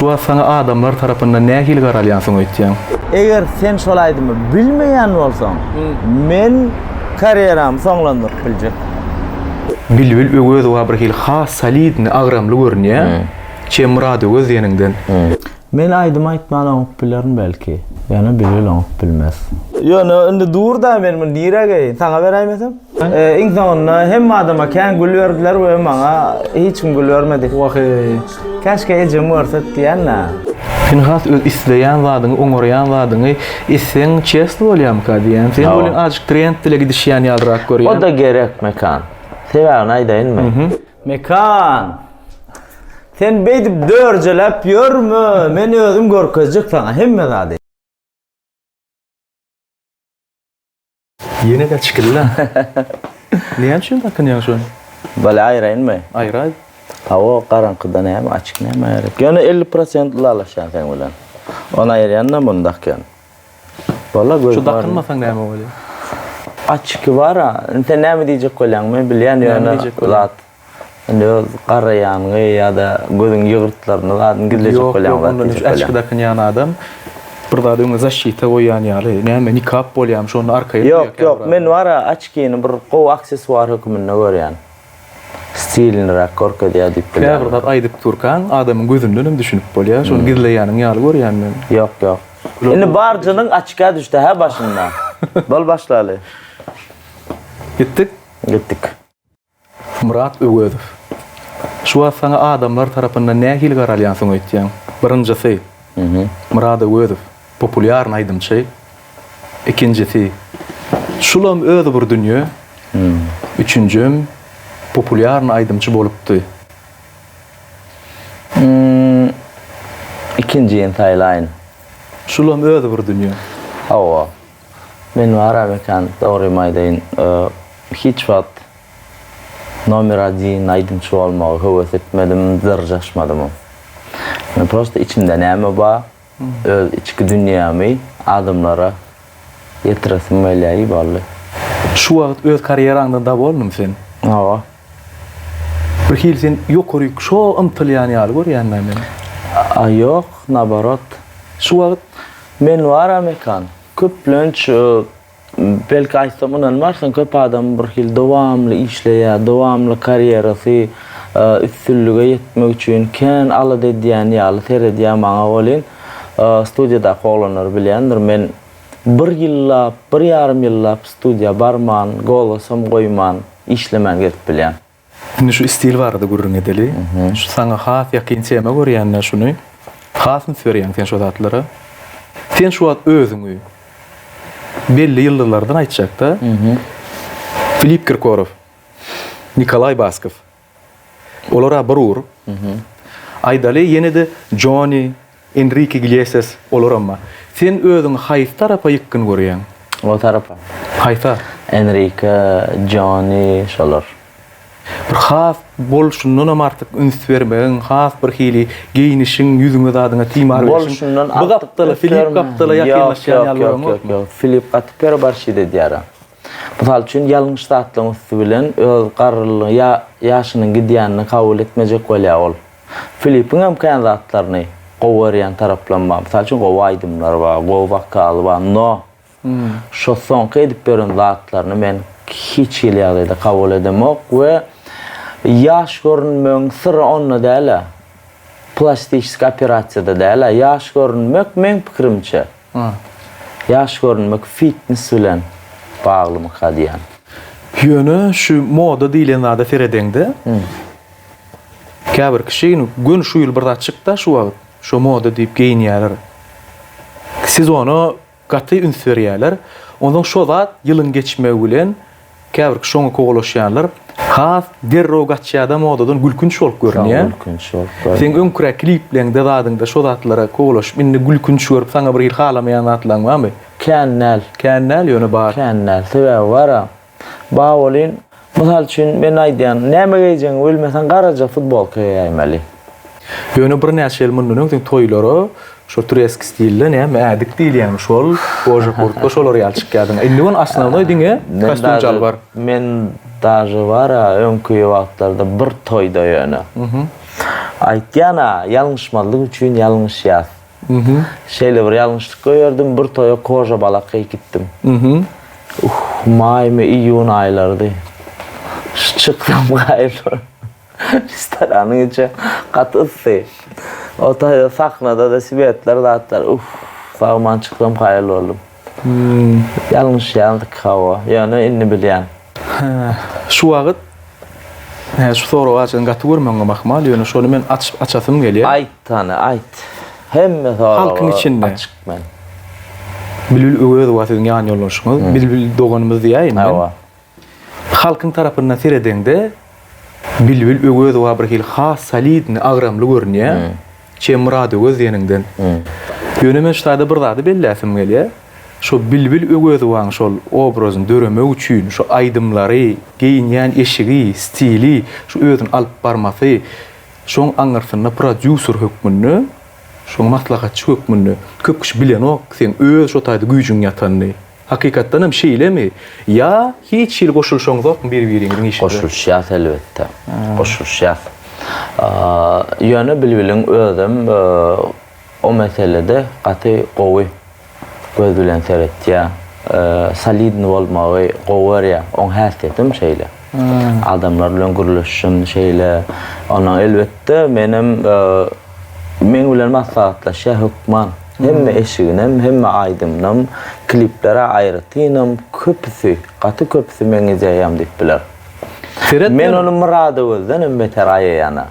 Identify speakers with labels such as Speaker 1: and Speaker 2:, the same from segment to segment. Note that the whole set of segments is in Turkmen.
Speaker 1: Şu sana adamlar tarapından nähil garalýansyň öýtýän?
Speaker 2: Eger sen şolaydymy bilmeýän bolsaň, men karieram soňlandyryp biljek.
Speaker 1: Bilbil öwüz we bir hil has salidni agramly görnýär. Çemrady göz ýeninden.
Speaker 2: Men aýdym aýtmaly oňup bilerin belki. Ýani bilýär oňup bilmez. Ýöne indi durda men direge saňa beräýmesem. Insanyna hem adama kän gül berdiler we maňa hiç kim gül bermedi.
Speaker 1: Wahy
Speaker 2: Käşke ejem görsät diýänna.
Speaker 1: Pinhas öz isleýän zadyny, oňarýan zadyny isen çesli bolýam ka diýen. Sen bolan ajyk trend dile gidişýän ýalrak görýän.
Speaker 2: O da gerek mekan. Seväň aýdaýynmy? Mekan. Sen beýdip dörjelep ýörmü? Men özüm görkezjek saňa hemme zady.
Speaker 1: Yine de çıkılla. Niye şunu takınıyorsun şu an?
Speaker 2: Bala aýraýynmy?
Speaker 1: Ayra.
Speaker 2: Hawa qaranqydan hem açyk näme ýerek. Ýöne 50% alaşan sen bilen. Ona aýrýanna mundakyn. Bala göz.
Speaker 1: Şu takınmasaň näme bolýar?
Speaker 2: Açyk var ha. Sen näme diýjek bolýan? Men bilýän ýöne zat. Indi garaýanyňy ýa-da gözüň ýygyrtlaryny zadyň gidecek bolýan.
Speaker 1: Açyk takınýan adam bir zadyň zaşita goýan ýaly. Näme nikap bolýam şonu arkaýa.
Speaker 2: Yok, men wara açkyny bir gow aksesuar höküminde görýän. Stilini rakor diye diýip bilýär.
Speaker 1: Käbirdat aýdyp turkan adamyň gözünden düşünüp bolýar. Şonu gizleýäniň ýaly görýän men.
Speaker 2: Yok. Indi barjynyň açyka düşdi ha başynda. Bol başlaly.
Speaker 1: Gittik. Murat Öwüzow. Şu sana adamlar tarapyndan nähil garalýansyň öýtýän? Birinjisi. Murat Öwüzow, populýar aýdymçy. İkincisi, şulam öýde bir dünýä. Üçüncüm, populýar aýdymçy bolupdy.
Speaker 2: İkinci ýentaýlaýyn.
Speaker 1: Şulam öýde bir dünýä.
Speaker 2: Hawa. Men wara mekan dogry maýdaýyn. Hiç wagt nomer 1 aýdymçy bolmagy höwes etmedim, dyrjaşmadym. Men prosta içimde näme bar, öz içki dünýämi adamlara ýetiresim gelýär boldy.
Speaker 1: Şu wagt öz karýeraňda da bolmam sen.
Speaker 2: Hawa.
Speaker 1: Bir hil sen ýokury şo ymtylýan ýaly görýän men.
Speaker 2: Yok, nabarot.
Speaker 1: Şu wagt
Speaker 2: Men wara mekan. Köplünç belki aýsamynan marsan köp adam bir hil dowamly işleýär, dowamly karýerasy üstünlüge ýetmek üçin kän alady diýän ýaly seredýär maňa bolyn. Studiýada golanar bilýändir. Men 1 ýyllap, 1,5 ýyllap studiýa barman, golasam goýman, işlemen getip bilýän.
Speaker 1: Şimdi şu stil vardı gurrun edeli. Şu sana has yakınsiyeme görýänler şunu. Hasın söýýän sen şu zatlara. Sen şu wagt özüňi belli ýyllardan aýtjakda. Filip Kirkorov, Nikolay Baskov. Olara barur. Aýdaly ýene-de Johnny, Enrique Iglesias olarama. Sen özüň haýsy tarapa ýykyn görýän?
Speaker 2: O tarapa.
Speaker 1: Haýsa?
Speaker 2: Enrique, Johnny, şolar.
Speaker 1: Bir has bolşundan artık üns vermeň, has bir hili giyinişiň ýüzüňe zadyňa timar berýän.
Speaker 2: Bolşundan
Speaker 1: bu gapdaly Filip gapdaly ýakynlaşýan ýaly.
Speaker 2: Yok. Filip Atper barşy dediýär. Misal üçin ýalňyş zatlyň üstü bilen öz garryly ýaşynyň gidýänini kabul etmejek bolýar ol. Filipin hem kän zatlaryny gowarýan taraplanma. Misal üçin gowaýdymlar bar, gowakal bar, no. Şo soňky edip beren zatlaryny men hiç ýyllarda kabul edemok we ýaş görünmeň syry onda däl. Plastik operasiýada däl, ýaş görünmek men pikirimçe. Ýaş görünmek fitness bilen baglymy hadýan.
Speaker 1: Ýöne şu moda diýilen zada seredende. Käbir kişi gün şu ýyl birde çykda şu wagt şu moda diýip giyinýärler. Siz onu gaty üns berýärler. Ondan şu zat ýylyň geçmegi bilen käbir şoňa kogalaşýarlar. Has derro gatçada modadan gülkünç bolup görünýär. Sen öňkürä kliplerinde zadyňda şo zatlara kogalaşyp indi gülkünç görüp saňa bir halamaýan zatlaň barmy?
Speaker 2: Kennel
Speaker 1: ýöne bar.
Speaker 2: Kennel sebäbi bara. Bawolyn misal üçin men aýdýan, näme geýjeň bilmesen garaja futbolka giýmeli.
Speaker 1: Ýöne bir näçe ýyl mundan öňden toýlary şo turesk stilde näme ädik diýilýän şol goja kurtda şolar ýalçykýardyň. Indi on asnawny diňe kostyum bar.
Speaker 2: Men daje var öňkü wagtlarda bir toýda ýöne. Aytýana ýalňyşmazlyk üçin ýalňyş ýaz. Şeýle bir ýalňyşlyk gördüm, bir toýa koja balak gitdim. May mı iyun aylardı. Çıktım gaýly. Restoranın içi katılsı. O da sahnada da sibetler dağıtlar. Sağman çıktım gaýly oldum. Ýalňyş ýaldyk hava. Yani inni bilýän.
Speaker 1: Şu wagt şu soru açan gaty görmeňe bakmal, ýöne şonu men açasym gelýär.
Speaker 2: Ayt tane, ayt. Hemme soru.
Speaker 1: Halkyň içinde.
Speaker 2: Açyk men.
Speaker 1: Bilbil öwüz watyň ýan ýollaşyňyz, bilbil doganymyz diýäýin. Halkyň tarapyndan seredende bilbil öwüz wa bir hil has salidni agramly görnýär. Çemrady gözýäningden. Ýöne men şurada bir zady belläsim gelýär. Şu bilbil öwüz waň şol obrazyny döremek üçin şu aýdymlary, geýinýän eşigi, stili, şu özüň alyp barmasy, şoň aňyrsyna producer hökmünü, şoň maslahatçy hökmünü köp kişi bilen ok, sen öz şu taýda güýjüň ýatandy. Hakykatdan hem şeýlemi? Ya hiç ýyl goşulşaňyz okmy bir-biriňiň işine?
Speaker 2: Goşulşýas elbetde. Goşulşýas. Ýöne bilbiliň özüm o meselede gaty gowy göz bilen seretýär. Salidni bolmagy gowarya, oň häsiýetim şeýle. Adamlar bilen gürleşýän şeýle. Ona elbetde menim men bilen maslahatlaşýa hökman. Hemme eşiginem, hemme aýdymnym, kliplere aýratynam, köpüsi, gaty köpüsi meňe ýaýam diýip biler. Men onu murady gözden beter aýýana.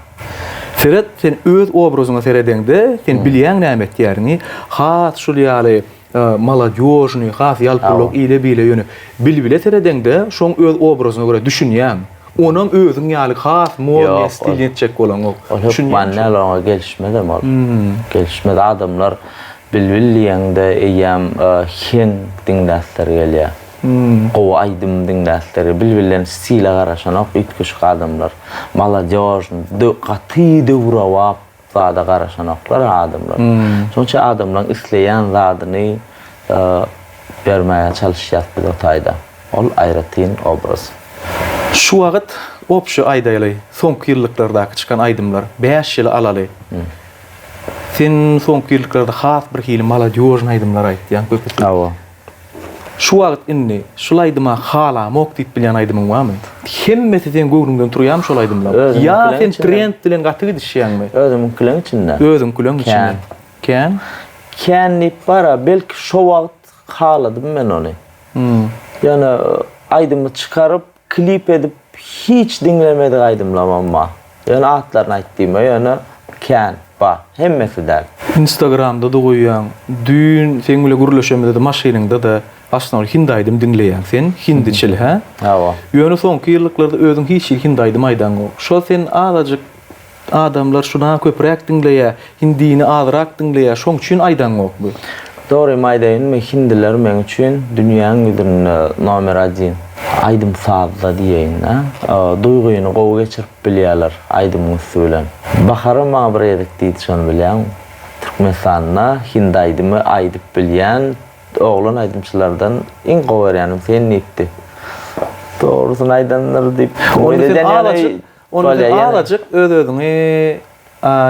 Speaker 1: Seret, sen öz obrazyňa seredende, sen bilýän näme etýärini, has şol ýaly maladyozny, has ýalpyllyk ile bile ýöne bilbile seredende, şoň öz obrazyna görä düşünýän. Onuň özüň ýaly has mol stil etjek bolan ok.
Speaker 2: Düşünýän näle gelişmedem ol. Gelişmedi adamlar bilbilýäňde eýem hen diňläsler gelýär. O aýdym diňläsler bilbilen stile garaşan ok itkiş adamlar. Maladyozny, gaty döwre wap zada garaşan oklar adamlar. Şonça adamlar isleýän zadyny bermäge çalışýar bu taýda. Ol aýratyn obraz.
Speaker 1: Şu wagt opşy aýdaýly, soňky ýyllyklarda çykan aýdymlar 5 ýyl alaly. Sen soňky ýyllyklarda has bir hili maladyozny aýdymlar aýtdýan köpüsi. Şu wagt inni şol aýdyma hala mok diýip bilýän aýdymyň barmy? Hemmesi sen göwrüňden turýam şol aýdymlar. Ya sen trend bilen gaty gidişýänmi?
Speaker 2: Özüm küleň içinde.
Speaker 1: Özüm küleň içinde.
Speaker 2: Kän para belki şo wagt haladym men onu. Ýani aýdymy çykaryp klip edip hiç dinlemedik aýdymlamam. Ýani atlaryny aýtdym, ýani kän ba hemmesi däl.
Speaker 1: Instagramda da goýýan, dün sen bilen gürleşemede de maşynyňda da aslında hindi aýdym dinleýän sen, hindiçil ha?
Speaker 2: Hawa.
Speaker 1: Ýöne soňky ýyllyklarda özüň hiç hindi aýdym aýdan ok. Şo sen azajyk adamlar şuna köprek dinleýär, hindini azrak dinleýär, şoň üçin aýdan ok bu.
Speaker 2: Doğru maýdaýyn, hindiler men üçin dünýäň ýüzünde nomer 1. Aýdym sazda diýeýin, duýguny gowy geçirip bilýärler aýdym usulen. Baharym maňa bir edek diýdi şonu bilýän. Türkmenistanda hindi aýdymy aýdyp bilýän oğlan aydımçılardan en gowaryanym sen nitdi. Doğrusyny aýdanlar diýip.
Speaker 1: Onu alajyk öz-özüňi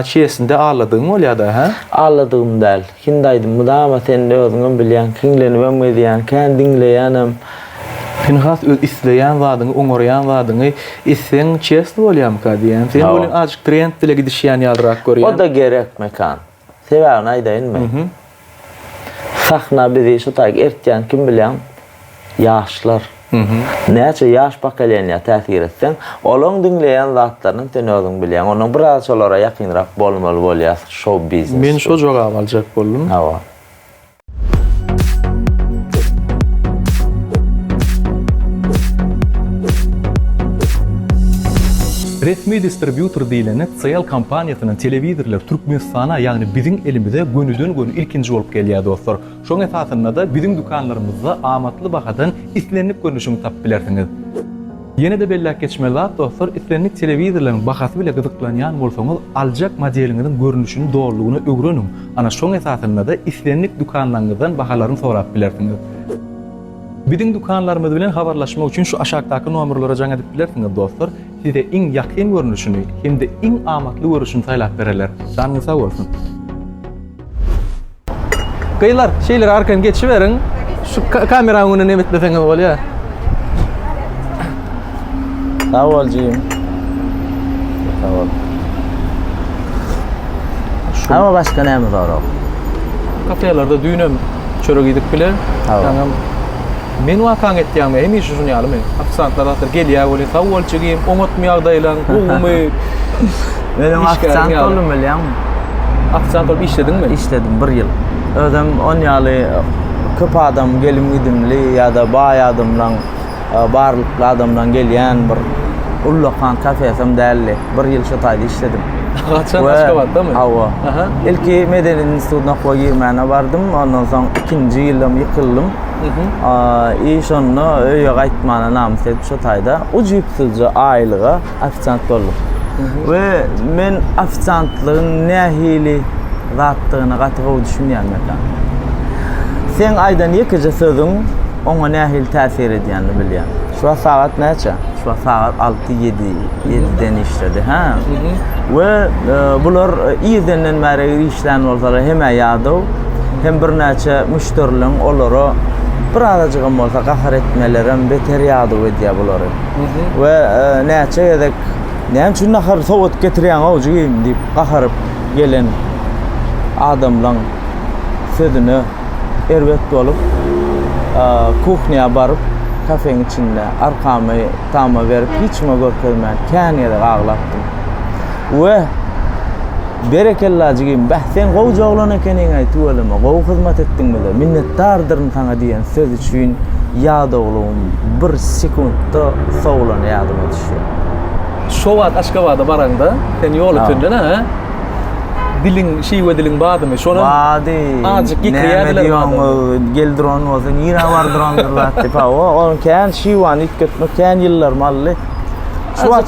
Speaker 1: çiýesinde ağladyň bolýar-da, ha?
Speaker 2: Ağladym däl. Hindi aýdym da, ama sen özüň bilýän, kiňlenip edýän, kän dinleýänem.
Speaker 1: Pinhas öz isleýän zadyny, oňarýan zadyny isen çiýesinde bolýarmy ka diýen. Sen bolan ajyk trend dile gidişýän ýalrak görýän.
Speaker 2: O da gerek mekan. Sebäbini aýdaýynmy? Sahna bizi şu taýy ertýän kim bilýän? Ýaşlar. Näçe ýaş bakalýanya täsir etsen, olaň dinleýän zatlaryny sen özüň bilýän. Onuň biraz şolara ýakynrak bolmaly bolýar show business.
Speaker 1: Men şo jogap aljak boldum.
Speaker 2: Hawa.
Speaker 1: Resmi distribütor diýileni CL kompaniýasynyň telewizorlar Türkmenistana, ýagny biziň elimize gönüden gönü ilkinji bolup gelýär dostlar. Şoň esasynda da biziň dukanlarymyzda amatly bahadan islenip görnüşiňi tap bilersiňiz. Ýene de belläk geçmeli dostlar, islenip telewizorlaryň bahasy bile gyzyklanýan bolsaňyz, aljak modeliňiziň görnüşini dogrulygyny öwreniň. Ana şoň esasynda da islenip dukanlaryňyzdan bahalaryny sorap bilersiňiz. Bizim dukanlarymyz bilen habarlaşmak üçin şu aşağıdaky nomerlere jaň edip bilersiňiz dostlar. Size iň ýakyn görnüşini hem de iň amatly görüşini saýlap bererler. Şanyňyz sag bolsun. Gaylar, şeyler arkan geçiverin. Şu kameranın önüne emetleseňiz bolýar.
Speaker 2: Sağ ol Jim. Sağ ol. Ama başka näme bar?
Speaker 1: Kafelerde düýnem çörek edip bilen.
Speaker 2: Tamam.
Speaker 1: Men wakan etdiňim hem şunu ýalymy. Afsantlar atır gelýär bolýar. Sag bol çygym, oňatmaýagdaýlan, goňumy.
Speaker 2: Benim afsant bolum bilýän.
Speaker 1: Afsant olup işledinmi?
Speaker 2: İşledim 1 ýyl. Özüm 10 ýaly köp adam gelim gidimli ýa-da baý adamlaň barlykly adamdan gelýän bir ullakan kafesem dälli. 1 ýyl şu taýda işledim.
Speaker 1: Gaçan Aşgabatdamy?
Speaker 2: Hawa. İlki Medeni Institutuna goýmana bardım. Ondan soň 2-nji ýylym ýykyldım. Şonu öýe gaýtmana namys edip şu taýda ujuýpsuzca aýlyga ofisiant boldum. Ve men ofisiantlygyň nähili zatdygyna gatyga düşünýärmekän. Sen aýdan 2 sözüň oňa nähili täsir edýänini bilýän. Şu saat näçe? Şu saat 6-7'den işledi. Ha. Ve bular iyidenden bäri işlän bolsalar hem ýady hem bir näçe müşterileň olary bir aracygym bolsa gahar etmelerim beter ýady edýär bulary. Ve näçe edek näme üçin nahar sowat getirýän awjygym diýip gaharyp gelen adamlaň sözüne erbet bolup kuchnya baryp kafeň içinde arkamy tama berip hiçme görkezmän känýede aglatdym. We berekellah jigim bahsen gowy joglan ekeniň aýtyp bolma. Gowy hyzmat etdiňmi? Minnetdardyryn saňa diýen söz üçin ýa oglum bir sekundda sowlan ýadyma düşýär.
Speaker 1: Şowat Aşgabatda baranda sen ýol üstünde ha? Diliň şeýwe diliň badymy? Şonu
Speaker 2: bady.
Speaker 1: Azık gikriýärler.
Speaker 2: Geldiron bolsa ýyra bardyranyr diýip o kän şeýwan itgetmek kän ýyllar mally.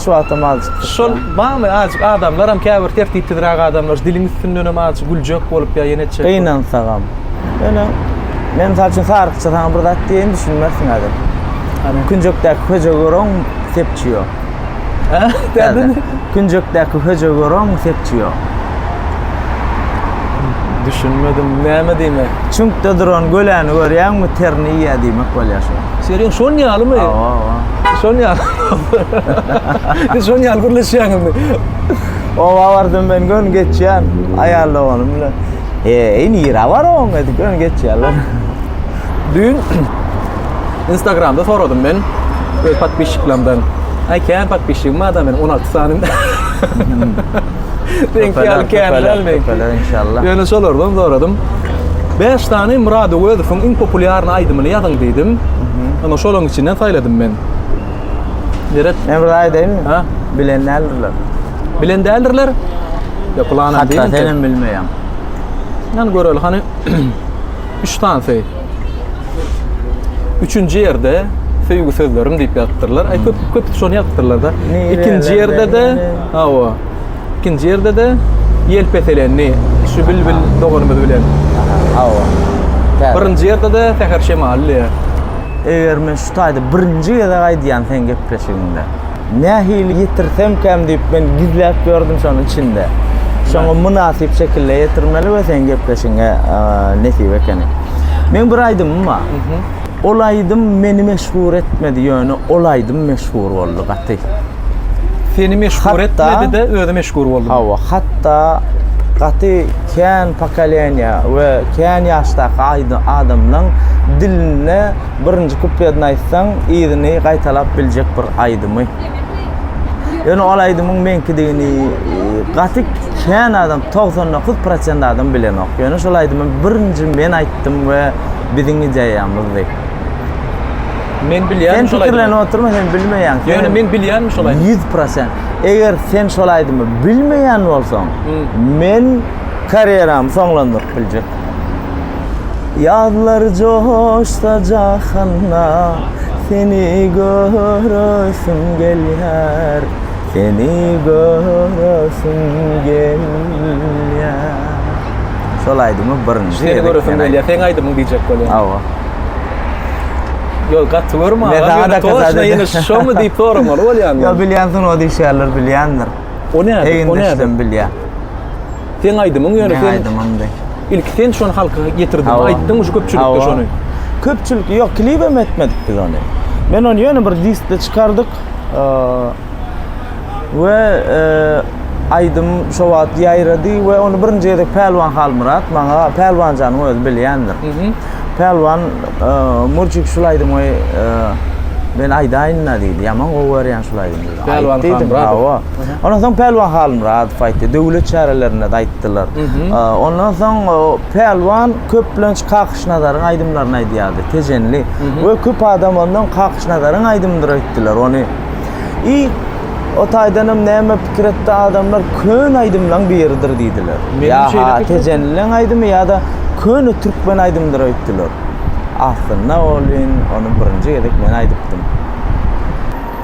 Speaker 2: Şuat amazık.
Speaker 1: Şol bamy azık adamlar hem käbir tertiplidirag adamlar diliň üstünden hem azık güljek bolup ýa ýeneçe.
Speaker 2: Eýnan sagam. Men saçyn sarykça taň bir zat diýen düşünmersiň adam. Künjekdäki köje görüň sepçiýo.
Speaker 1: Ha? Derdin?
Speaker 2: Künjekdäki köje görüň sepçiýo.
Speaker 1: Düşünmedim, näme diýme?
Speaker 2: Çünkü duran göläni görýärmi terni ýa diýmek bolýar şu.
Speaker 1: Seriň şon ýalymy? Şon ýaly. Şon ýaly gürleşýärmi?
Speaker 2: O wagtdan ben gön geçýän aýallagynym bilen. Ýyra bar oň edip gön geçýärler.
Speaker 1: Dün Instagramda soradym men öz patpişiklerimden. Kän patpişigim adam men 16 sanym. Denk gelmeli
Speaker 2: inşallah.
Speaker 1: Yani solardan soradım. 5 tane Murad Özüf'ün en popüler aydymyny ýazyň dedim. Ana şolaryň içinden saýladym men. Deret.
Speaker 2: Emre değil mi?
Speaker 1: Ha?
Speaker 2: Bilenlerler.
Speaker 1: Bilen däldirler. Ýapylany değil.
Speaker 2: Hatta senem bilmeýär.
Speaker 1: Yani göreli hani 3 tane şey. 3-nji ýerde söýgü sözlerim diýip ýatdyrlar. Köp şonu ýatdyrlar da. 2-nji ýerde de hawa. 2-nji ýerde de ýelpeselenni, şu bilbil doganymy bilen.
Speaker 2: Hawa.
Speaker 1: 1-nji ýerde de Seher Şemalli.
Speaker 2: Eger men şu taýda 1-nji ýerde gaýdýan sen gepleşiginde. Nähili ýetirsem käm diýip men gizläp gördüm şonuň içinde. Şoňa münasip şekilde ýetirmeli we sen gepleşiňe nesip ekeni. Men bir aýdymma. Olaýdym meni meşhur etmedi ýöne, olaýdym meşhur boldy gaty.
Speaker 1: Seni meşhur etmedi de özü meşhur boldy.
Speaker 2: Hawa, hatta gaty kän pokoleniýa we kän ýaşdaky adamlaryň diline birinji kupleýetini aýtsaň, ýygyny gaýtalap biljek bir aýdymy. Ýöne olaýdymyň menki digini gaty kän adam 99% adam bilenok. Ýöne şol aýdymy birinji men aýtdym we biziň ýaýamyzdy.
Speaker 1: Men bilýän şol aýdym.
Speaker 2: Sen pikirlenip oturma, sen bilmeýän.
Speaker 1: Ýöne men bilýän şol aýdym.
Speaker 2: 100%. Eger sen şol aýdymy bilmeýän bolsaň, men karieram soňlandyryp biljek. Ýazlar joşsa jahanna, seni görüsüm gelýär, seni görüsüm gelýär. Şol aýdymy birinji.
Speaker 1: Seni görüsüm gelýär, sen aýdymy diýjek bolýar.
Speaker 2: Hawa.
Speaker 1: Yo gatı görme.
Speaker 2: Ne daha da
Speaker 1: Toşna
Speaker 2: kazada.
Speaker 1: yine şo mu deyip soramar ol yani.
Speaker 2: Ya bilýänsiň o dişerler bilýändir.
Speaker 1: O näde? O näde?
Speaker 2: Eýindeşden bilýän.
Speaker 1: Sen aýdymyň ýöne
Speaker 2: Ne
Speaker 1: sen
Speaker 2: aýdym anda.
Speaker 1: ilk sen şonu halka getirdin.
Speaker 2: Hawa.
Speaker 1: Aýtdyň şu köpçülikde
Speaker 2: Hawa.
Speaker 1: şonu.
Speaker 2: Köpçülük yok, klibem etmedik biz onu. Ben onu yine bir liste çıkardık. Ve aydım şu vat yayradı ve onu birinci yedik Pelvan Halmurat. Bana Pelvan canım öz bilýändir. Pelvan Murçik şulaydım o ben aydayın ne deydi. Yaman o variyan şulaydım dedi.
Speaker 1: Pelvan Halmurat.
Speaker 2: Hawa. Ondan soň Pelvan Halmurat faýtdy. Döwlet çärelerine de aýtdylar. Ondan soň Pelvan köplenç kakışnadaryň aýdymlaryny aýdýardy. Tejenli. Ve köp adam ondan kakışnadaryň aýdymlary aýtdylar. Onu o taýdanam näme pikir etdi adamlar kön aýdymlaryň biridir diýdiler. Ya tejenliň aýdymy ya da köni türkmen aýdymlary aýtdylar. Aslında onu birinci yedik men aýdypdym.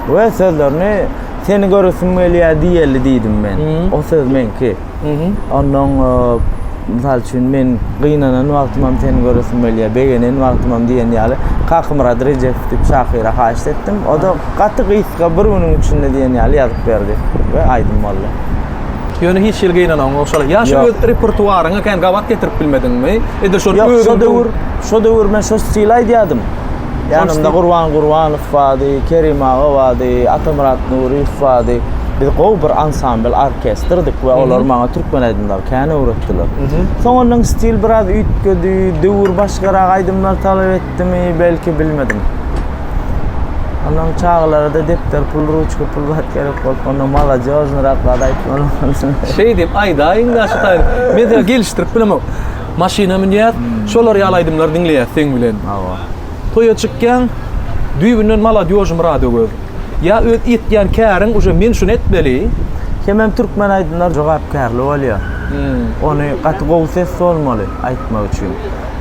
Speaker 2: Ve sözlerini seni görürsün melya diýeli diýdim men. O söz menki. Ondan misal üçin men gıynanan wagtymam seni görürsün melya begenen wagtymam diýen ýaly Kakmurad Recep diýip şahyra haýyş etdim. O da gaty gysga bir günüň içinde diýen ýaly ýazyp berdi we aýdym walla.
Speaker 1: Ýöne hiç ýyl gynanaň oşala. Ya şu repertuaryňa kän gabat getirip bilmedinmi? Edir şol
Speaker 2: Yok, şu döwür men şu stil aýdýadym. Yanımda Gurban Gurbanov wady, Kerim Ağa wady, Atamurat Nuri wady. Biz gowy bir ansambl orkestrdik we olar maňa türkmen aýdymlar kän öwretdiler. Soňraň stil biraz üýtgedi, döwür başgarak aýdymlar talap etdimi belki bilmedim. Ondan çağlarda depter, pul, ruçka, pul bat gerek bolup, ondan malajozny ratlada aýtmaly.
Speaker 1: Şey diýip aýdaýyň da şu taýy. Men de gelişdirip bilemem. Maşina minýär, şolar ýalaýdymlar diňleýär sen bilen.
Speaker 2: Hawa.
Speaker 1: Toýa çykkan düýbünden malajozny radio gör. Ya öt etýän käriň uje men şunu etmeli.
Speaker 2: Hemem türkmen aýdymlar jogapkärli bolýar. Onu gaty gowy ses bolmaly aýtmak üçin.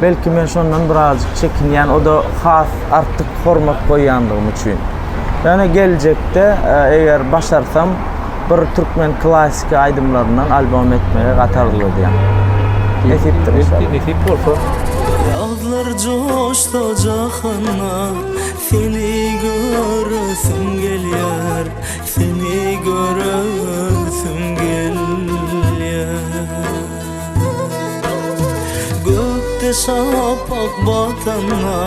Speaker 2: Belki men şondan birazcık çekinýän, o da has artyk format goýandygym üçin. Yani gelecekte eğer başarsam bir türkmen klasik aýdymlaryndan albom etmeye gatarlydy diýen. Esipdir inşallah.
Speaker 1: Esip bolsa.
Speaker 3: Dağlar coştacağına seni göresim gelýär, seni göresim gelýär. Gökte şapak batana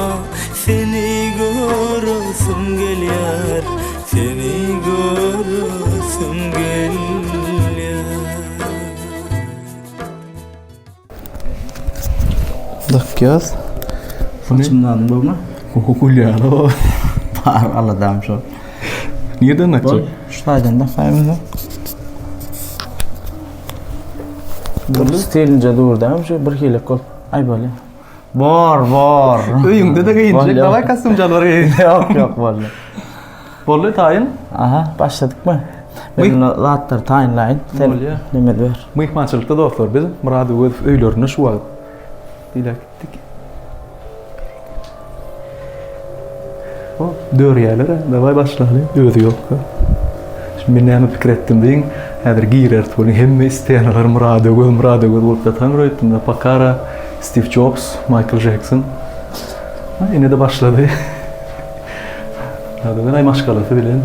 Speaker 3: seni göresim gelýär, seni göresim gelýär.
Speaker 1: Dakikaz.
Speaker 2: Saçımdan bu mu?
Speaker 1: Kukulýar o.
Speaker 2: Var aladam şu.
Speaker 1: Nirden açyp?
Speaker 2: Şu taýdan da faýmyzy. Bu stilince durdam şu bir hile kol. Ay böyle. Bor.
Speaker 1: Öýüňde de giyinjek, daway kostümjalary.
Speaker 2: Yok vallahi.
Speaker 1: Bolly taýyn.
Speaker 2: Aha, başladık mı? Ben latlar taýinlaýyn. Sen
Speaker 1: Bolýar.
Speaker 2: neme ber?
Speaker 1: Mehmançylykda dostlar biz Murad öz öýlerini şu wagt dilek etdik. O dörýärler, daway başlaýly. Özü ýok. Şimdi näme pikir etdim diýin, häzir girer turuň hemme isteýänler Murad öz bolup datan roýtdy. Pakara, Steve Jobs, Michael Jackson. Ine de başlady. Hadi ben ay maşgalasy bilen.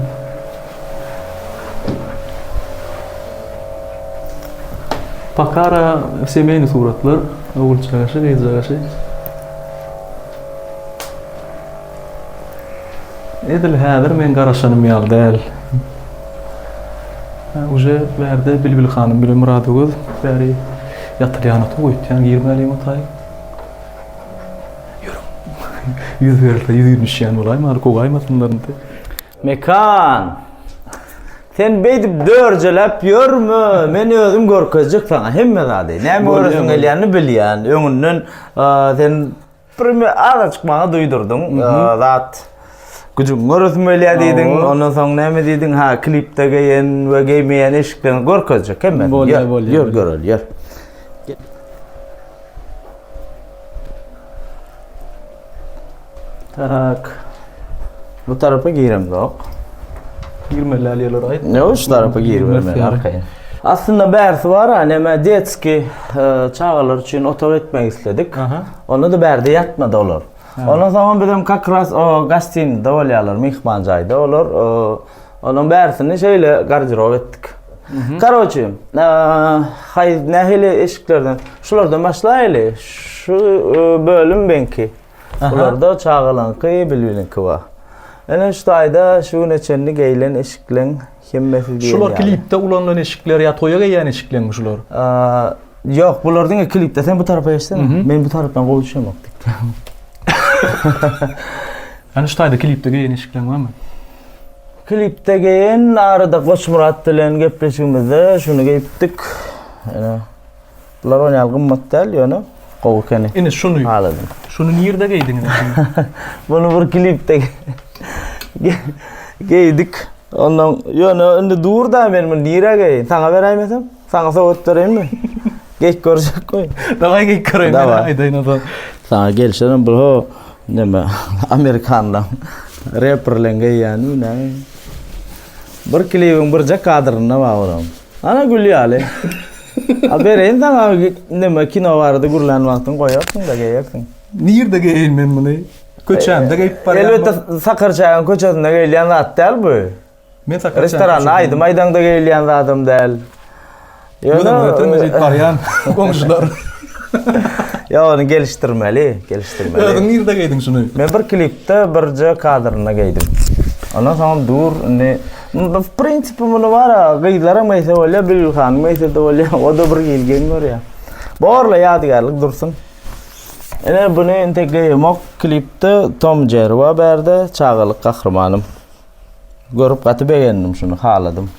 Speaker 1: Pakara semeni suratlar, oğul çagaşı, kız çagaşı. Edil häzir men garaşanym ýaly däl. Uje berde Bilbil hanym bilen Murad öz bäri ýatyrýanyty goýtýan 20 ýyl otay. Yüz verildi, yüzünüşýän bolaymy, arka goýmasynlaryndy.
Speaker 2: Mekan. Sen beýdip dörjeläp ýörmü? Men özüm görkezjek saňa hemme zady. Näme görürsüň elýärni bilýän. Öňünden sen primi ara çykmagy duýdurdyň. Zat güjüň görürsüň elýär diýdiň. Ondan soň näme diýdiň? Ha, klipde geýen we geýmeýän eşikden görkezjek hemme. Ýör görel, ýör. Tak. Bu tarafa girem dok.
Speaker 1: Girmeler ýerler aýt.
Speaker 2: Ne o şu tarafa girem ben arkaya. Aslında bersi var ha, näme detski çağalar üçin otor etmek istedik. Onu da berde yatmadı olur. Ondan zaman bizim kakras o gastin davalyalar mihmanjayda olur. Onun bärsini şeýle garderob etdik. Karoçy, hay nähili eşiklerden şulardan başlaýaly. Şu bölüm benki. Bularda çağılanky bilbilinki var. Ene şu aýda şu neçenli geýlen eşiklen hemmesi diýen.
Speaker 1: Şular klipde ulanlan eşikler ya toya geýän eşiklenmi şular?
Speaker 2: Yok, bulardan klipde sen bu tarafa geçsene. Men bu taraftan goýuşamak dik.
Speaker 1: Hani şu aýda klipde geýän eşiklen barmy?
Speaker 2: Klipde geýen arada Goçmurat bilen gepleşigimizde şunu geýipdik. Ene bular oňal gymmat däl ýöne. Gowkany.
Speaker 1: Ene şunu.
Speaker 2: Aladım.
Speaker 1: Şunu nirde geýdiň?
Speaker 2: Bunu bir klipde geydik. Ondan ýöne indi durda men bunu nire geýin. Taňa beräýmesem? Saňa sowat bereyinmi? Geç görecek koy.
Speaker 1: Davay geç göreyim. Aýdaýyn adam.
Speaker 2: Saňa gelşerim bu neme Amerikanlar rapperlen geýýän ne? Bir klipin bir ja kadryna bagram. Ana gülýäli. Bereýin taňa neme kino bardy gurlan wagtyň goýarsyň da geýersiň.
Speaker 1: Nirde geýin men bunu? Köçende geýip barýan.
Speaker 2: Elbetde Sakarçaýan köçesinde geýilýän zat däl bu.
Speaker 1: Men Sakarçaýan.
Speaker 2: Restoran aýdy maýdanda geýilýän adam däl.
Speaker 1: Ýöne mezit barýan goňşular.
Speaker 2: Ya onu geliştirmeli.
Speaker 1: Özüň nirde geýdiň şunu?
Speaker 2: Men bir klipde birje kadryna geýdim. Ondan soň dur ne prinsipi bunu bara geýdiler meýse bolýa Bilhan meýse de bolýa o da bir gelgen görýär. Borla ýadygarlyk dursun. Ene bunu ente geýmek klipde Tom Jerry we berde çağılık gahrmanım. Görüp gaty beğendim şunu haladım.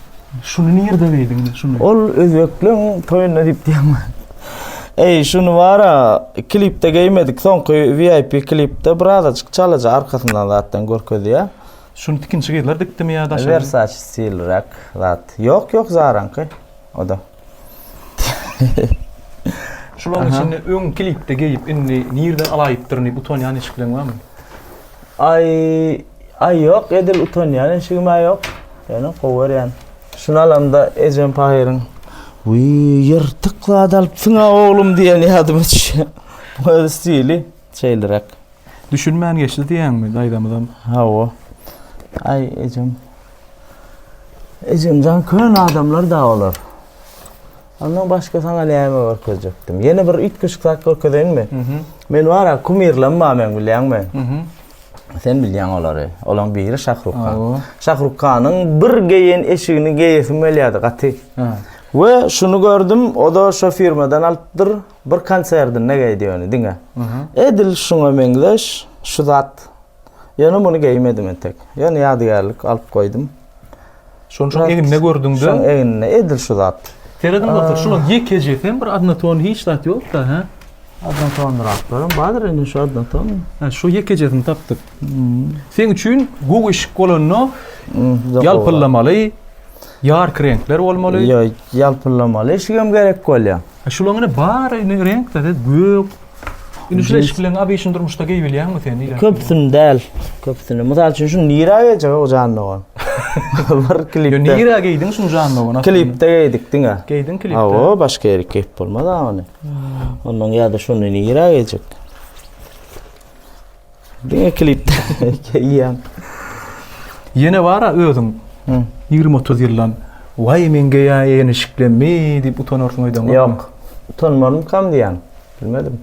Speaker 1: Şunu nirde geýdiň şunu?
Speaker 2: Ol özbekliň toýuna dip diýmän. Şunu vara klipde geymedik. Soňky VIP klipde birazajyk çalaja arkasyndan zatdan görkezýär.
Speaker 1: Şunu ikinci geýdiler dikdimi ýa daşa?
Speaker 2: Versace stilrak zat. Yok zaranky. O da.
Speaker 1: Şularyň içinde öň klipde geýip indi nirden alaýypdyr buton ýany eşiklen barmy?
Speaker 2: Ay yok edil uton ýany eşigime yok. Ýani gowerýan. Şunu alamda Ejem Pahirin yırtıkla dalıpsın oğlum diyen yadıma düşüyor. Bu stili şeylerak.
Speaker 1: Düşünmän geçdi diýänmi daýdamydan?
Speaker 2: Ha o. Ay Ejemcan kön adamlar da olur. Ondan başka sana näme görkezjekdim. Yeni bir 3,5 saat görkezenmi? Men wara kumirlanma men bilýänmi? Sen bilýän olary. Olan biri Şahrukh Khan. Şahrukh Khan'ın bir geýen eşigini geýesim gelýärdi gaty. Ve şunu gördüm, o da şu firmadan alıptır, bir konserden ne geydi onu, dinle. Edil şuna mengleş, şu zat. Yani bunu giymedim tek. Yani yadıgarlık alıp koydum.
Speaker 1: Şunu eginne gördüňde?
Speaker 2: Şunu eginne, edil şu zat.
Speaker 1: Teredin doktor, şunu yekeceğim, bir adına ton hiç zat yok da, ha?
Speaker 2: Adına ton rahatlarım, badır eni şu adına ton.
Speaker 1: Ha, şu yekeceğim taptık. Sen üçün bu iş kolunu yalpıllamalı, yark renkler olmalı.
Speaker 2: Yok, yalpıllamalı, işigem gerek bolýar.
Speaker 1: Şularına bar renkler, gök. Ünüşle işkilen abi işin durmuşta giybilýän mi sen?
Speaker 2: Köpsün däl, köpsün. Misal üçün şu nira gejek o janna o. Bir klipde.
Speaker 1: Nira giydiň şu janna o.
Speaker 2: Klipde geydik diňe.
Speaker 1: Geydin klipde.
Speaker 2: Ha o başka ýere geyip bolmady onu. Ondan ýa-da şunu nira gejek. Diňe klipde geyýän.
Speaker 1: Yine bara özüň 20-30 ýyldan "Vay menge ýa işiklenmi" diýip utanarsyň öýden.
Speaker 2: Yok. Utanmarym kam diýen. Bilmedim.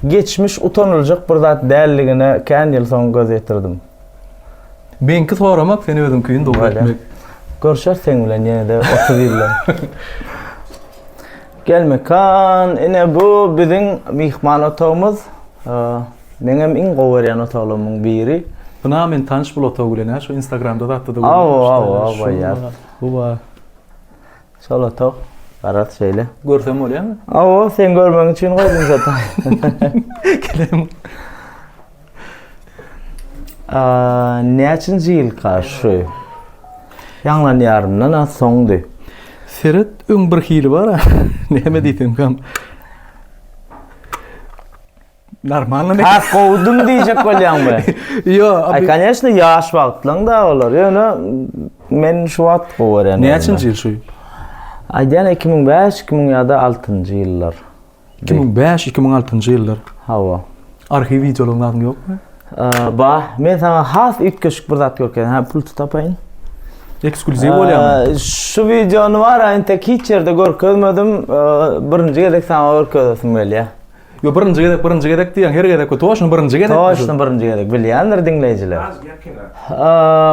Speaker 2: Geçmiş utanılacak bir zat dälligine kän ýyl soň göz ýetirdim.
Speaker 1: Benki soramak seni özüň küýün dogry etmek.
Speaker 2: Görşerseň bilen ýene-de 30 ýyldan. Gelmekan, ine bu biziň mihman otagymyz. Meňem iň gowerýän otaglarymyň biri.
Speaker 1: Buna men tanış bul otag bilen, şu Instagramda da atdy.
Speaker 2: Baýar.
Speaker 1: Bu ba.
Speaker 2: Şol otag. Garat şeýle.
Speaker 1: Görsem bolýarmy?
Speaker 2: Awa, sen görmeň üçin goýdum zaten.
Speaker 1: Kelem.
Speaker 2: Näçinji ýyl karşı? Ýanglan ýarymdan soňdy.
Speaker 1: Seret öň bir hili bar. Näme diýdim kam? Normalmy?
Speaker 2: Ha, gowdum diýjek bolýarmy?
Speaker 1: Yo,
Speaker 2: Ay, конечно, ýaş wagtlaň da olar. Ýöne men şu wagt gowerýän.
Speaker 1: Näçinji ýyl şu?
Speaker 2: Aýdan 2005-2006-njy ýyllar.
Speaker 1: 2005-2006-njy ýyllar.
Speaker 2: Hawa.
Speaker 1: Arhiv videolarından yok mu?
Speaker 2: Men sana has ilk köşk bir zat görken. Ha, pul tutapayın.
Speaker 1: Ekskluziv bolýarmy?
Speaker 2: Şu videonu var, tek hiç yerde görkezmedim. Birinci gedek sana görkezim gelýär.
Speaker 1: Yo birinji gedek diýen her gedek toşun birinji gedek.
Speaker 2: Toşun birinci gedek bilýändir dinleýijiler.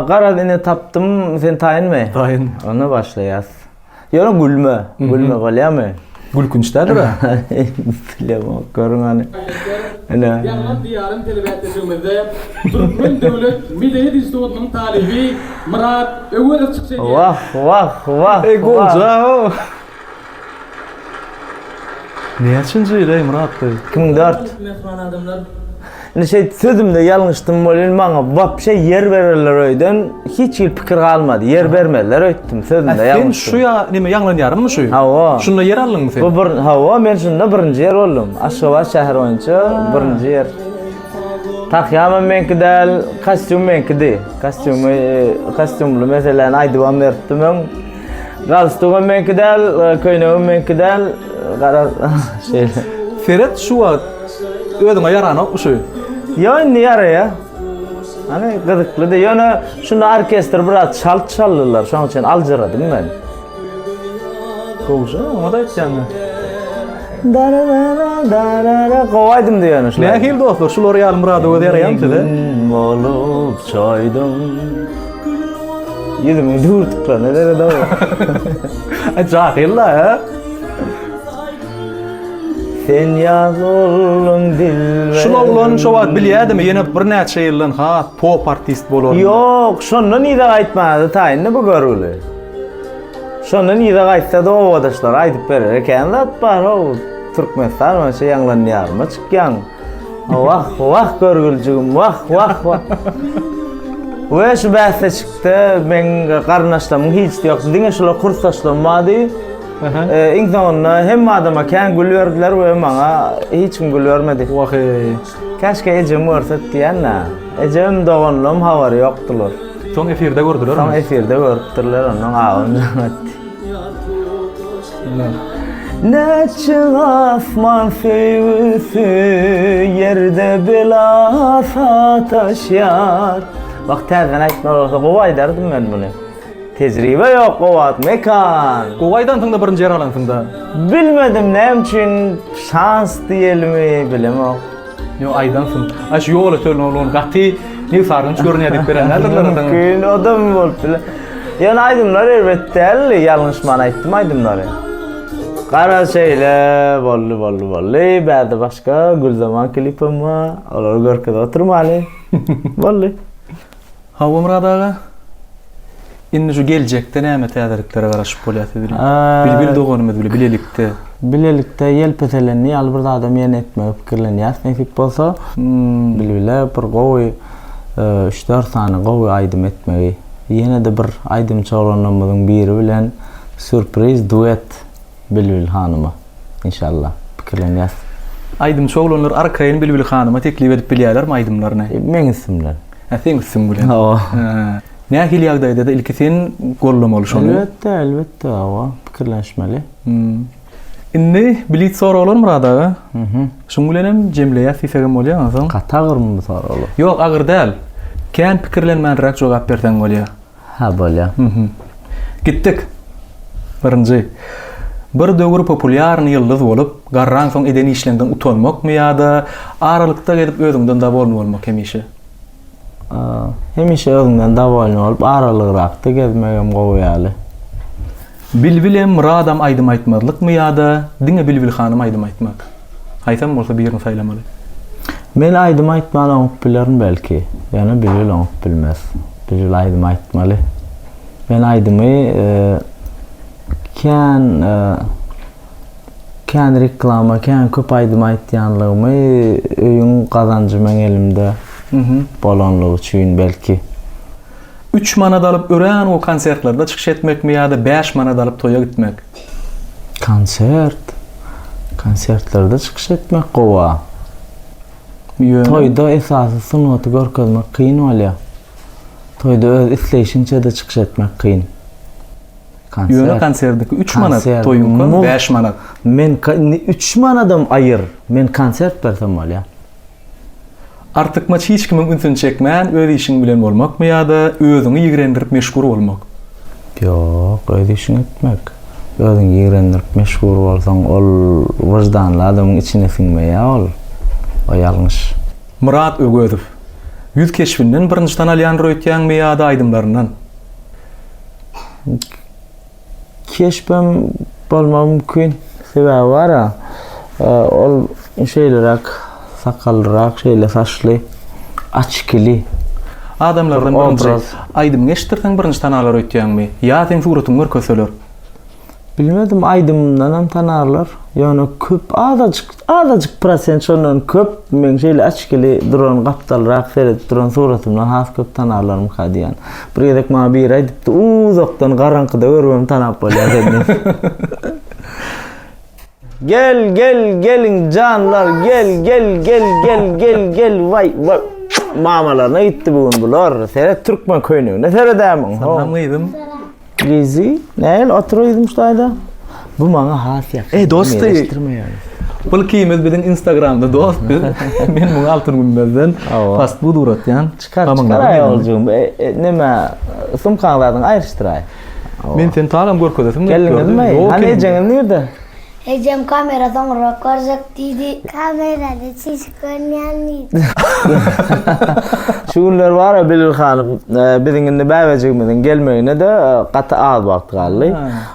Speaker 2: Gara dene taptım, sen taýynmy?
Speaker 1: Taýyn.
Speaker 2: Onu başlaýas. Ýöne gülme bolýarmy?
Speaker 1: Gülkünçtädir ha.
Speaker 2: Bilemem, görün hani.
Speaker 4: Yalan diyarın televizyonumuzda Türkmen Devlet Medeniyet İnstitutu'nun talibi Murat Öwelov çıksa.
Speaker 2: Vah.
Speaker 1: Ey golca o. Näçinji ýyly Murat?
Speaker 2: 2004. Sözümde yanlıştım bolýan maňa wapşe yer bererler öýden hiç ýyl pikir galmady. Yer bermediler öýtdim sözümde
Speaker 1: Sen
Speaker 2: yanlıştım.
Speaker 1: şu ya nime ýanglanýarmy şu?
Speaker 2: Hawa.
Speaker 1: Şunda yer aldyňmy sen?
Speaker 2: Bu bir hawa men şunda birinji yer boldum. Aşgabat şäher boýunça birinji yer. Tahyama menkidel kostyum menkidi. Kostyumlu meselem aýdyban berdim men. Galstugam menkidel, köýnegim menkidel. Gara şey.
Speaker 1: Ferhat şu wagt ödüňe ýaranok şu.
Speaker 2: Ýöne ýara. Hani gıdıklı da ýöne şunda orkestr biraz çaldylar. Şoň üçin aljyradym men.
Speaker 1: Golca o da ýetýänmi?
Speaker 2: Darara gowaydym diýýän şular.
Speaker 1: Nähil dostlar şular ýaly Muradowy därýärmi-de?
Speaker 2: Bolup çaýdym. Ýüzümi durtyklar, nere da?
Speaker 1: Jahil ha.
Speaker 2: Sen yazulun dilber.
Speaker 1: Şular ulan şu wagt bilýärmi ýene bir näçe ýyldan ha pop artist bolar.
Speaker 2: Yok, şondan ýa-da aýtmady, taýyndy bu görüli. Şondan ýa-da aýtsa da o wadaşlar aýdyp berer eken zat bar o Türkmenistan şo ýanglanýarmy çykýan. Wah görgülçigim, wah. Ve şu bahse çıktı, ben karnaşlamın hiç ýokdy. Diňe şular kursdaşlanmady. İnsanlar hem adama kän gülýärdiler we maňa hiç kim gülýärmedi.
Speaker 1: Wahy.
Speaker 2: Käşke ejem görsek diýänler. Ejem doganlym habary ýokdylar.
Speaker 1: Soň efirde gördüler.
Speaker 2: Tam efirde görüpdirler onuň agyny. Neçe asman sevgisi yerde belasa taşyar. Bak täzen aýtmaly bolsa gowy derdim men bunu. Tejribe yok gowat mekan.
Speaker 1: Gowaýdan tında birinji yer alansyňda.
Speaker 2: Bilmedim näme üçin şans diýelmi bilemok.
Speaker 1: Yo aýdansyň. Aş ýola tölen gaty ne sargynç görnýär berenler.
Speaker 2: Mümkin adam bolupdylar. Ýani aýdymlar elbetde ýalňyş man aýtdym aýdymlar. Qara şeýle bolly. Bäde başga Gülzaman klipim var. Olar görkede oturmaly. Bolly.
Speaker 1: Hawa Murad aga. Indi şu geljekde näme täzeliklere garaşyp bolýar diýip. Bilbil doganymy bilelikde.
Speaker 2: Bilelikde ýelpeselenni ýaly bir adam ýene etmege pikirlenýär. Näsip bolsa, bilbile bir gowy 3-4 sany gowy aýdym etmegi. Ýene de bir aýdym çalanmamyň biri bilen sürpriz duet Bilbil hanyma. İnşallah pikirlenýär.
Speaker 1: Aýdym çoğlanlar arkaýyn Bilbil hanyma teklip edip bilýärler aýdymlaryny.
Speaker 2: Men isimler.
Speaker 1: Sen isim bilen.
Speaker 2: Hawa.
Speaker 1: Nähil ýagdaýda da ilki sen gollamaly şonu.
Speaker 2: Elbetde hawa pikirlenşmeli.
Speaker 1: Indi bilit soralar Murad aga. Şoň bilenem jemleýär sisegem bolýar.
Speaker 2: Gatagyrmy soraly?
Speaker 1: Ýok, agyr däl. Kän pikirlenmänrek jogap bersen bolýar.
Speaker 2: Ha bolýar.
Speaker 1: Gittik. Birinji. Bir döwür populyar ýyldyz bolup, garran soň eden işlenden utanmakmy ýa-da aralykda gelip özüňden da bolmak hemişe.
Speaker 2: Hemişe özüňden da bolup aralygraqda gezmegem gowy.
Speaker 1: Bilbilem Muradam aýdym aýtmadlykmy ýa-da diňe Bilbil hanym aýdym aýtmak. Haýsam bolsa birini saýlamaly.
Speaker 2: Men aýdym aýtmaly oňup bilerim belki. Ýani Bilbil oňup bilmez. Bilbil aýdym aýtmaly. Men aýdymy kän reklama, kän köp aýdym aýtýanlygymy öýüň kazanjy men elimde bolanlygy üçin belki.
Speaker 1: 3 manat alıp ören o konsertlerde çıkış etmekmi ýa-da 5 manat alıp toýa gitmek?
Speaker 2: Konsertlerde çıkış etmek gowa. Toýda esasy sunaty görkezmek kyn bolýar. Toýda öz isleýişinçe de çıkış etmek kyn.
Speaker 1: Ýöne konserdeki 3 manat toýunka 5 manat.
Speaker 2: Men 3 manatym aýyr. Men konsert bersem bolýar.
Speaker 1: Artık maç hiç kimin ünsün çekmän, öz işin bilen bolmakmy ýa-da özüňi ýigrendirip meşgul bolmak?
Speaker 2: Yok, öz işin etmek. Özüň ýigrendirip meşgul bolsaň, ol wyjdanly adamyň içine siňmeýär ol. O ýalňyş.
Speaker 1: Murat Ögözow. Yüz keşfinden birinçden alýan röýtýän mi ýa-da aýdymlaryndan?
Speaker 2: Keşpem bolmam mümkin. Sebäbi bara, ol şeýlerak, sakallyrak, şeýle saçly, açkyly.
Speaker 1: Adamlardan birinçi aýdym geçtirdiň birinçden alar öýtýänmi? Ýa sen suratyň görkeseler?
Speaker 2: Bilmedim, aýdymdan hem tanarlar. Ýöne köp azajyk prosent şondan köp men şeýle açkyly duran gapdalrak seredip duran suratymdan has köp tanarlar mykadiýan. Bir gedek maňa bir aýdypdy, uzakdan garaňkyda görmem tanap bolýar. Gelin canlar, gel vay mamalarına gitti bugün bular. Seret Türkmen köyünü. Ne seredämiň?
Speaker 1: Tamam gyýdym.
Speaker 2: Lizi, näl oturyydym şaýda. Bu maňa has ýakyn.
Speaker 1: Dosty. Bul kimiz biziň Instagramda dost biz. Men muňa altyn gümbezden fast food uratýan.
Speaker 2: Çıkar aýaljym. Neme sumkaňlardan aýryşdyraý.
Speaker 1: Men sen taram görkesesim.
Speaker 2: Gelin hani ejegim nerede?
Speaker 5: Ecem kamera sonra korzak dedi. Kamerada siz görmeýänmi?
Speaker 2: Şular var ya Bilal hanım, bizimle bäwejigimizin gelmegine de gata az wagt galdy.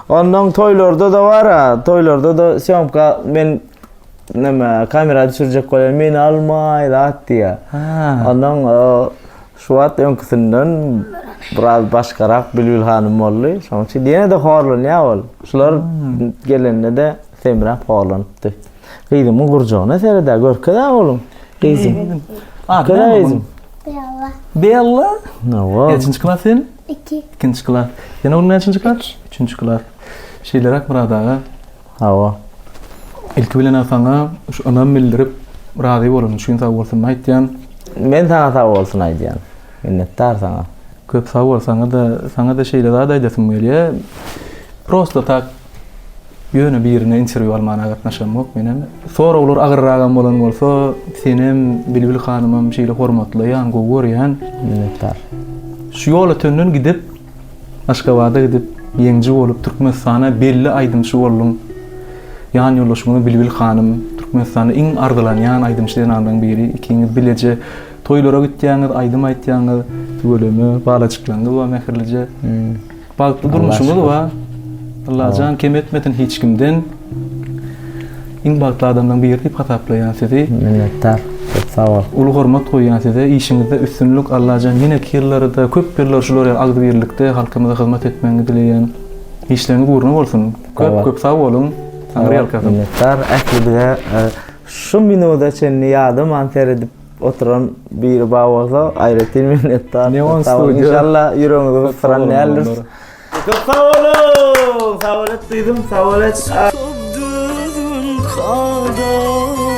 Speaker 2: Ondan toylarda da var ya, toylarda da syomka men neme kamera düşürjek bolýan meni almaýdy atdy. Ondan şu wagt öňkisinden biraz başkarak Bilal hanım boldy. Şoňçy diýene de horlanýar ol. Şular gelende de semra horlanypdy. Gyýdym gurjagna serede görkezä oğlum. Gyýdym. Gyýdym.
Speaker 1: Bella?
Speaker 2: No.
Speaker 1: Kaçıncı klas sen?
Speaker 5: 2.
Speaker 1: İkinci klas. Yana oğlum kaçıncı klas? Üçüncü klas. Şeylerak Murat'a.
Speaker 2: Hawa.
Speaker 1: İlk bilen sana şu anam bildirip razı bolun. Şu sağ bolsun aýtýan.
Speaker 2: Men sana sağ bolsun aýdýan. Minnettar sana.
Speaker 1: Köp sağ bol sana da şeyle daha da aýdasym gelýär. Prosto tak ýöne birine interview almana gatnaşamok menem. Sonra olur agyrragan bolan bolsa senem Bilbil hanymym şeýle hormatlaýan, gowurýan.
Speaker 2: Minnettar.
Speaker 1: Şu ýola tönnün gidip Aşgabatda gidip ýeňji bolup Türkmenistana belli aýdymçy boldum. Ýan ýollaşmagy Bilbil hanym Türkmenistana iň ardylanýan aýdymçylardan biri. Ikiňiz bileje toýlara gitýäňiz, aýdym aýtýäňiz, bölümi balaçyklandy we mehirlije. Bagtly durmuşyňyz we Allah can kem etmedin hiç kimden. İň bagtly adamdan biri diýip hataplaýan sizi.
Speaker 2: Minnettar. Çok sağ ol.
Speaker 1: Ulu hormat goýan size, işiňizde üstünlük Allah can ýene ýyllarda köp birler şular agdy birlikde halkymyza hyzmat etmeňi dileýän. İşlerini gurna bolsun. Köp sağ bolun. Tanrı alkasın.
Speaker 2: Minnettar. Äslide şu minuda çenni ýadym anter edip oturan bir bawaza aýratyn minnettar.
Speaker 1: Neon studio.
Speaker 2: İnşallah ýüregiňizde sıran näler. Çok sağ olun. Sağ olet duydum. Sağ olet.
Speaker 3: Kopdun kadar